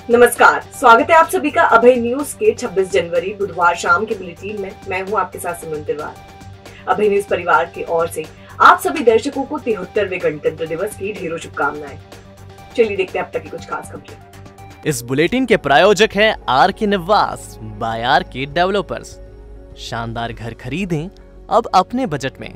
नमस्कार, स्वागत है आप सभी का अभय न्यूज के 26 जनवरी बुधवार शाम के बुलेटिन में। मैं हूं आपके साथ सिमरन तिवारी। अभय न्यूज परिवार की ओर से आप सभी दर्शकों को 73वें गणतंत्र दिवस की ढेरों शुभकामनाएं। चलिए देखते हैं अब तक की कुछ खास खबरें। इस बुलेटिन के प्रायोजक हैं आर के निवास बाय आर के डेवलपर्स। शानदार घर खरीदें अब अपने बजट में।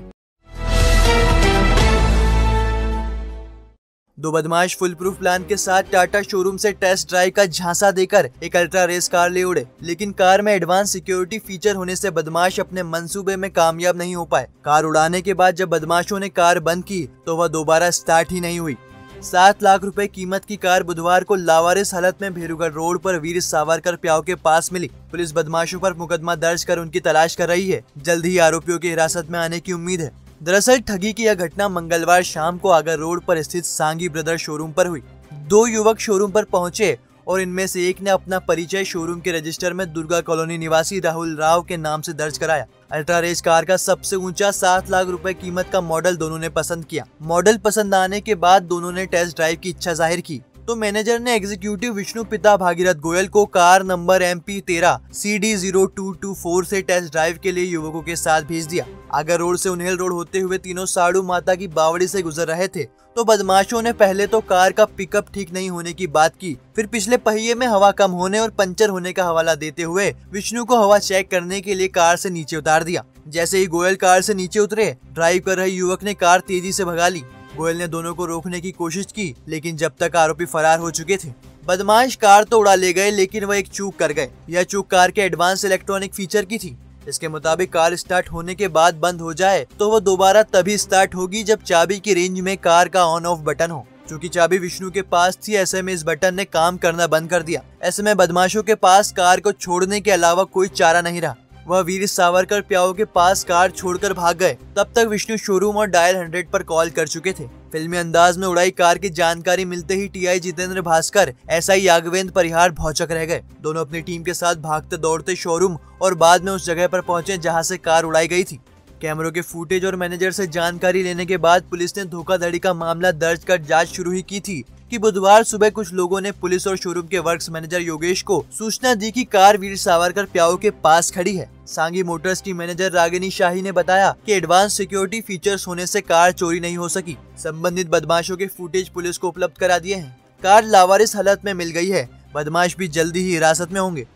दो बदमाश फुल प्रूफ प्लान के साथ टाटा शोरूम से टेस्ट ड्राइव का झांसा देकर एक अल्ट्रा रेस कार ले उड़े, लेकिन कार में एडवांस सिक्योरिटी फीचर होने से बदमाश अपने मंसूबे में कामयाब नहीं हो पाए। कार उड़ाने के बाद जब बदमाशों ने कार बंद की तो वह दोबारा स्टार्ट ही नहीं हुई। 7 लाख रुपए कीमत की कार बुधवार को लावारिस हालत में भेरूगढ़ रोड पर वीर सावरकर प्याव के पास मिली। पुलिस बदमाशों पर मुकदमा दर्ज कर उनकी तलाश कर रही है। जल्द ही आरोपियों की हिरासत में आने की उम्मीद है। दरअसल ठगी की यह घटना मंगलवार शाम को आगर रोड पर स्थित सांगी ब्रदर शोरूम पर हुई। 2 युवक शोरूम पर पहुंचे और इनमें से एक ने अपना परिचय शोरूम के रजिस्टर में दुर्गा कॉलोनी निवासी राहुल राव के नाम से दर्ज कराया। अल्ट्रा रेस कार का सबसे ऊंचा 7 लाख रुपए कीमत का मॉडल दोनों ने पसंद किया। मॉडल पसंद आने के बाद दोनों ने टेस्ट ड्राइव की इच्छा जाहिर की तो मैनेजर ने एग्जीक्यूटिव विष्णु पिता भागीरथ गोयल को कार नंबर MP13 CD0224 से टेस्ट ड्राइव के लिए युवकों के साथ भेज दिया। आगर रोड से उन्हेल रोड होते हुए तीनों साड़ू माता की बावड़ी से गुजर रहे थे तो बदमाशों ने पहले तो कार का पिकअप ठीक नहीं होने की बात की, फिर पिछले पहिए में हवा कम होने और पंचर होने का हवाला देते हुए विष्णु को हवा चेक करने के लिए कार से नीचे उतार दिया। जैसे ही गोयल कार से नीचे उतरे, ड्राइव कर रहे युवक ने कार तेजी से भगा ली। गोयल ने दोनों को रोकने की कोशिश की, लेकिन जब तक आरोपी फरार हो चुके थे। बदमाश कार तो उड़ा ले गए, लेकिन वह एक चूक कर गए। यह चूक कार के एडवांस इलेक्ट्रॉनिक फीचर की थी। इसके मुताबिक कार स्टार्ट होने के बाद बंद हो जाए तो वह दोबारा तभी स्टार्ट होगी जब चाबी की रेंज में कार का ऑन ऑफ बटन हो। चूँकि चाबी विष्णु के पास थी, ऐसे में इस बटन ने काम करना बंद कर दिया। ऐसे में बदमाशों के पास कार को छोड़ने के अलावा कोई चारा नहीं रहा। वह वीर सावरकर प्याओ के पास कार छोड़कर भाग गए। तब तक विष्णु शोरूम और डायल 100 पर कॉल कर चुके थे। फिल्मी अंदाज में उड़ाई कार की जानकारी मिलते ही टीआई जितेंद्र भास्कर, एसआई यागवेंद्र परिहार भौचक रह गए। दोनों अपनी टीम के साथ भागते दौड़ते शोरूम और बाद में उस जगह पर पहुंचे जहां से कार उड़ाई गई थी। कैमरों के फुटेज और मैनेजर से जानकारी लेने के बाद पुलिस ने धोखाधड़ी का मामला दर्ज कर जांच शुरू ही की थी कि बुधवार सुबह कुछ लोगों ने पुलिस और शोरूम के वर्क्स मैनेजर योगेश को सूचना दी कि कार वीर सावरकर प्याओ के पास खड़ी है। सांगी मोटर्स की मैनेजर रागिनी शाही ने बताया कि एडवांस सिक्योरिटी फीचर्स होने से कार चोरी नहीं हो सकी। संबंधित बदमाशों के फुटेज पुलिस को उपलब्ध करा दिए हैं। कार लावारिस हालत में मिल गई है। बदमाश भी जल्दी ही हिरासत में होंगे।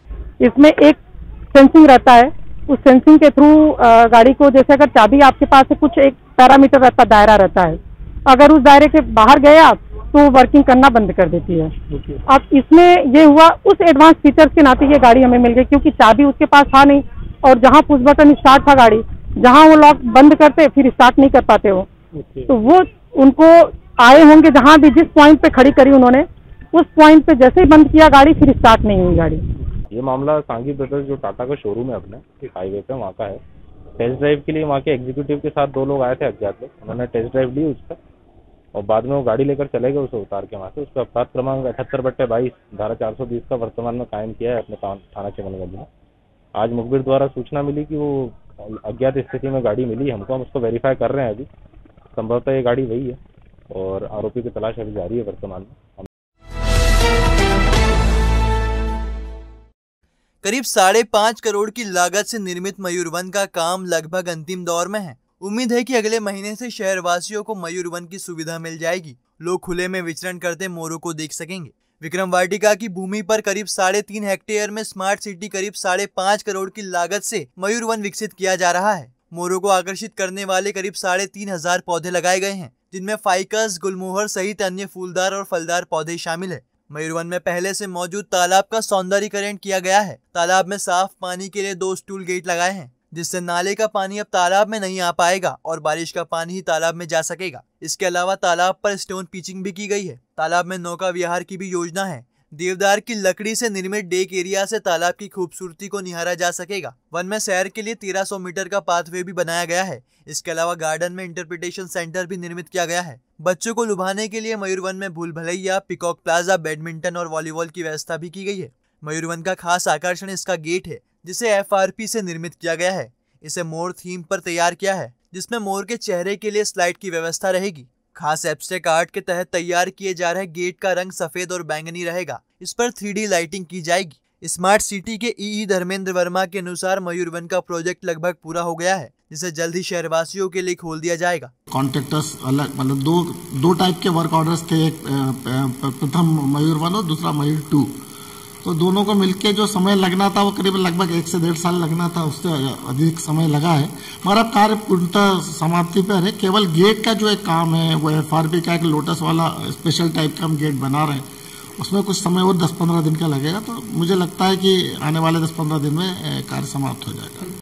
इसमें एक सेंसिंग रहता है, उस सेंसिंग के थ्रू गाड़ी को, जैसे अगर चाबी आपके पास है, कुछ एक पैरामीटर रहता, दायरा रहता है, अगर उस दायरे के बाहर गए आप तो वर्किंग करना बंद कर देती है। अब इसमें ये हुआ, उस एडवांस फीचर्स के नाते ये गाड़ी हमें मिल गई, क्योंकि चाबी उसके पास था नहीं और जहाँ पुश बटन स्टार्ट था गाड़ी, जहाँ वो लॉक बंद करते फिर स्टार्ट नहीं कर पाते वो। तो वो उनको आए होंगे जहाँ भी जिस पॉइंट पे खड़ी करी उन्होंने, उस पॉइंट पे जैसे ही बंद किया गाड़ी, फिर स्टार्ट नहीं हुई गाड़ी। ये मामला सांगी ब्रदर्स जो टाटा का शोरूम है अपने हाईवे पे, वहाँ का है। टेस्ट ड्राइव के लिए वहाँ के एग्जीक्यूटिव के साथ 2 लोग आए थे अज्ञात लोग। उन्होंने टेस्ट ड्राइव ली उसका और बाद में वो गाड़ी लेकर चले गए उसे उतार के वहाँ से। उसका अपराध क्रमांक 78/22 धारा 420 का वर्तमान में कायम किया है अपने थाना चिमनगंज में। आज मुखबिर द्वारा सूचना मिली कि वो अज्ञात स्थिति में गाड़ी मिली हमको। हम उसको वेरीफाई कर रहे हैं अभी। संभवतः ये गाड़ी वही है और आरोपी की तलाश अभी जारी है वर्तमान में। करीब 5.5 करोड़ की लागत से निर्मित मयूरवन का काम लगभग अंतिम दौर में है। उम्मीद है कि अगले महीने से शहरवासियों को मयूरवन की सुविधा मिल जाएगी। लोग खुले में विचरण करते मोरों को देख सकेंगे। विक्रम वाटिका की भूमि पर करीब 3.5 हेक्टेयर में स्मार्ट सिटी करीब 5.5 करोड़ की लागत से मयूरवन विकसित किया जा रहा है। मोरों को आकर्षित करने वाले करीब 3,500 पौधे लगाए गए हैं, जिनमें फाइकस, गुलमोहर सहित अन्य फूलदार और फलदार पौधे शामिल है। मयूरवन में पहले से मौजूद तालाब का सौंदर्यीकरण किया गया है। तालाब में साफ पानी के लिए 2 स्टूल गेट लगाए हैं, जिससे नाले का पानी अब तालाब में नहीं आ पाएगा और बारिश का पानी ही तालाब में जा सकेगा। इसके अलावा तालाब पर स्टोन पिचिंग भी की गई है। तालाब में नौका विहार की भी योजना है। देवदार की लकड़ी से निर्मित डेक एरिया से तालाब की खूबसूरती को निहारा जा सकेगा। वन में सैर के लिए 1300 मीटर का पाथवे भी बनाया गया है। इसके अलावा गार्डन में इंटरप्रिटेशन सेंटर भी निर्मित किया गया है। बच्चों को लुभाने के लिए मयूरवन में भूल भलैया, पिकॉक प्लाजा, बैडमिंटन और वॉलीबॉल की व्यवस्था भी की गई है। मयूरवन का खास आकर्षण इसका गेट है, जिसे FRP से निर्मित किया गया है। इसे मोर थीम पर तैयार किया है, जिसमें मोर के चेहरे के लिए स्लाइड की व्यवस्था रहेगी। खास एब्स्ट्रैक्ट आर्ट के तहत तैयार किए जा रहे गेट का रंग सफेद और बैंगनी रहेगा। इस पर 3D लाइटिंग की जाएगी। स्मार्ट सिटी के ई धर्मेंद्र वर्मा के अनुसार मयूरवन का प्रोजेक्ट लगभग पूरा हो गया है, जिसे जल्द ही शहरवासियों के लिए खोल दिया जाएगा। कॉन्ट्रैक्टर्स अलग मतलब दो टाइप के वर्क ऑर्डर्स थे, एक प्रथम मयूरवन और दूसरा मयूर 2। तो दोनों को मिलके जो समय लगना था वो करीब लगभग 1 से 1.5 साल लगना था, उससे अधिक समय लगा है। मगर कार्य पूर्णतः समाप्ति पर है। केवल गेट का जो एक काम है वो FRP का एक लोटस वाला स्पेशल टाइप का हम गेट बना रहे हैं, उसमें कुछ समय और 10-15 दिन का लगेगा। तो मुझे लगता है कि आने वाले 10-15 दिन में कार्य समाप्त हो जाएगा।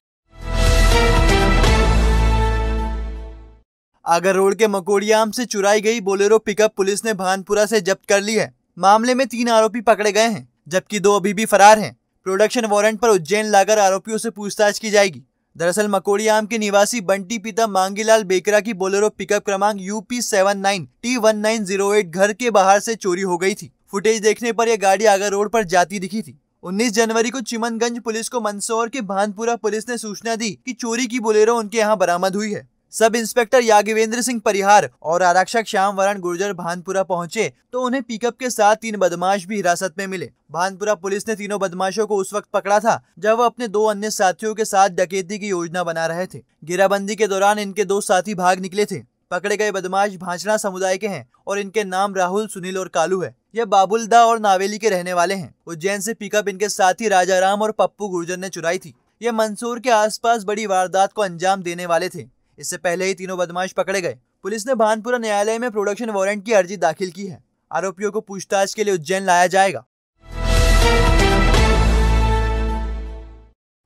आगर रोड के मकोड़ियाम से चुराई गई बोलेरो पिकअप पुलिस ने भानपुरा से जब्त कर ली है। मामले में 3 आरोपी पकड़े गए हैं, जबकि 2 अभी भी फरार हैं। प्रोडक्शन वारंट पर उज्जैन लाकर आरोपियों से पूछताछ की जाएगी। दरअसल मकोड़ियाम के निवासी बंटी पिता मांगीलाल बेकरा की बोलेरो पिकअप क्रमांक UP 79 T1908 घर के बाहर से चोरी हो गई थी। फुटेज देखने पर यह गाड़ी आगर रोड पर जाती दिखी थी। 19 जनवरी को चिमनगंज पुलिस को मंदसौर के भानपुरा पुलिस ने सूचना दी कि चोरी की बोलेरो उनके यहाँ बरामद हुई है। सब इंस्पेक्टर याज्ञवेंद्र सिंह परिहार और आरक्षक श्याम वरण गुर्जर भानपुरा पहुंचे तो उन्हें पिकअप के साथ 3 बदमाश भी हिरासत में मिले। भानपुरा पुलिस ने तीनों बदमाशों को उस वक्त पकड़ा था जब वह अपने 2 अन्य साथियों के साथ डकैती की योजना बना रहे थे। घेराबंदी के दौरान इनके 2 साथी भाग निकले थे। पकड़े गए बदमाश भांचना समुदाय के हैं और इनके नाम राहुल, सुनील और कालू है। यह बाबुलदा और नावेली के रहने वाले हैं। उज्जैन से पिकअप इनके साथी राजाराम और पप्पू गुर्जर ने चुराई थी। यह मंदसौर के आसपास बड़ी वारदात को अंजाम देने वाले थे। इससे पहले ही तीनों बदमाश पकड़े गए। पुलिस ने भानपुरा न्यायालय में प्रोडक्शन वारंट की अर्जी दाखिल की है। आरोपियों को पूछताछ के लिए उज्जैन लाया जाएगा।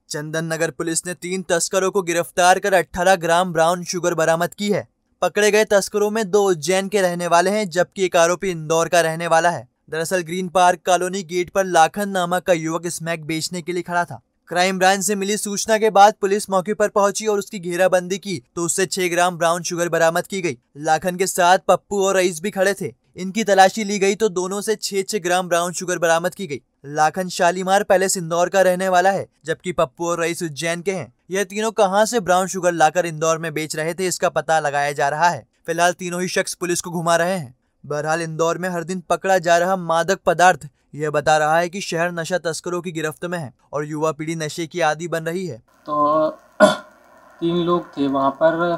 चंदन नगर पुलिस ने 3 तस्करों को गिरफ्तार कर 18 ग्राम ब्राउन शुगर बरामद की है। पकड़े गए तस्करों में 2 उज्जैन के रहने वाले हैं, जबकि एक आरोपी इंदौर का रहने वाला है। दरअसल ग्रीन पार्क कॉलोनी गेट पर लाखन नामक का युवक स्मैक बेचने के लिए खड़ा था। क्राइम ब्रांच से मिली सूचना के बाद पुलिस मौके पर पहुंची और उसकी घेराबंदी की तो उससे 6 ग्राम ब्राउन शुगर बरामद की गई। लाखन के साथ पप्पू और रईस भी खड़े थे। इनकी तलाशी ली गई तो दोनों से 6-6 ग्राम ब्राउन शुगर बरामद की गई। लाखन शालीमार पैलेस इंदौर का रहने वाला है, जबकि पप्पू और रईस उज्जैन के हैं। यह तीनों कहां से ब्राउन शुगर लाकर इंदौर में बेच रहे थे, इसका पता लगाया जा रहा है। फिलहाल तीनों ही शख्स पुलिस को घुमा रहे हैं। बहरहाल इंदौर में हर दिन पकड़ा जा रहा मादक पदार्थ यह बता रहा है कि शहर नशा तस्करों की गिरफ्त में है और युवा पीढ़ी नशे की आदी बन रही है। तो 3 लोग थे वहाँ पर,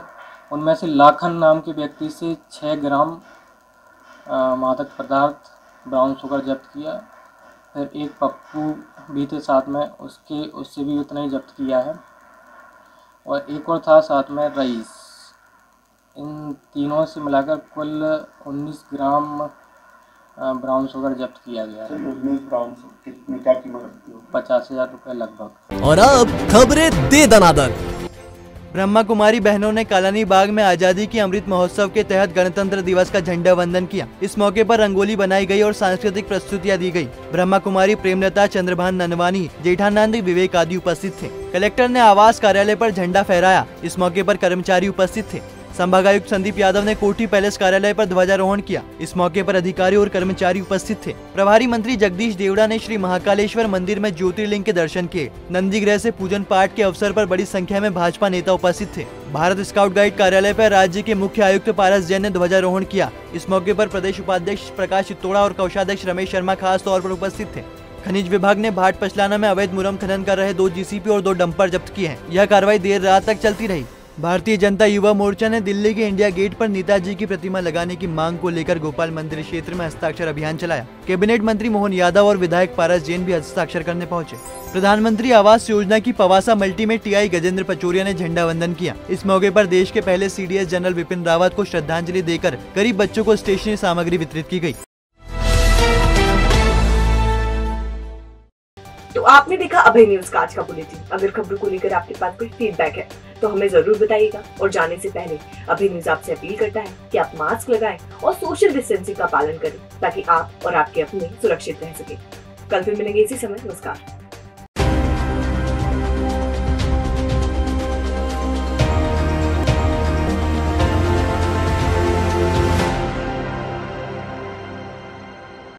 उनमें से लाखन नाम के व्यक्ति से 6 ग्राम मादक पदार्थ ब्राउन शुगर जब्त किया। फिर एक पप्पू भी थे साथ में, उससे भी उतना ही जब्त किया है। और एक और था साथ में रईस। इन तीनों से मिलाकर कुल 19 ग्राम ब्राउन शुगर जब्त किया गया है। 19 ब्राउन शुगर क्या कीमत? 50,000 रुपये लगभग। और अब खबरें दे दनादन। ब्रह्मा कुमारी बहनों ने कालानी बाग में आजादी की अमृत महोत्सव के तहत गणतंत्र दिवस का झंडा वंदन किया। इस मौके पर रंगोली बनाई गई और सांस्कृतिक प्रस्तुतियां दी गई। ब्रह्मा कुमारी प्रेमलता, चंद्रभान ननवानी, जेठानंद विवेक आदि उपस्थित थे। कलेक्टर ने आवास कार्यालय पर झंडा फहराया। इस मौके पर कर्मचारी उपस्थित थे। संभागायुक्त संदीप यादव ने कोठी पैलेस कार्यालय पर ध्वजारोहण किया। इस मौके पर अधिकारी और कर्मचारी उपस्थित थे। प्रभारी मंत्री जगदीश देवड़ा ने श्री महाकालेश्वर मंदिर में ज्योतिर्लिंग के दर्शन किए। नंदीग्रह से पूजन पाठ के अवसर पर बड़ी संख्या में भाजपा नेता उपस्थित थे। भारत स्काउट गाइड कार्यालय पर राज्य के मुख्य आयुक्त पारस जैन ने ध्वजारोहण किया। इस मौके पर प्रदेश उपाध्यक्ष प्रकाश चित्तोड़ा और कोषाध्यक्ष रमेश शर्मा खास तौर पर उपस्थित थे। खनिज विभाग ने भाट पचलाना में अवैध मुरम खनन कर रहे 2 GCP और 2 डंपर जब्त किए हैं। यह कार्रवाई देर रात तक चलती रही। भारतीय जनता युवा मोर्चा ने दिल्ली के इंडिया गेट पर नेताजी की प्रतिमा लगाने की मांग को लेकर गोपाल मंदिर क्षेत्र में हस्ताक्षर अभियान चलाया। कैबिनेट मंत्री मोहन यादव और विधायक पारस जैन भी हस्ताक्षर करने पहुंचे। प्रधानमंत्री आवास योजना की पवासा मल्टी में TI गजेंद्र पचौरिया ने झंडा वंदन किया। इस मौके पर देश के पहले CDS जनरल विपिन रावत को श्रद्धांजलि देकर गरीब बच्चों को स्टेशनरी सामग्री वितरित की गयी। तो आपने देखा अभय न्यूज का आज का बुलेटिन। अगर खबरों को लेकर आपके पास कोई फीडबैक है तो हमें जरूर बताइएगा। और जाने से पहले अभय न्यूज आपसे अपील करता है कि आप मास्क लगाएं और सोशल डिस्टेंसिंग का पालन करें, ताकि आप और आपके अपने सुरक्षित रह सके। कल फिर मिलेंगे इसी समय। नमस्कार।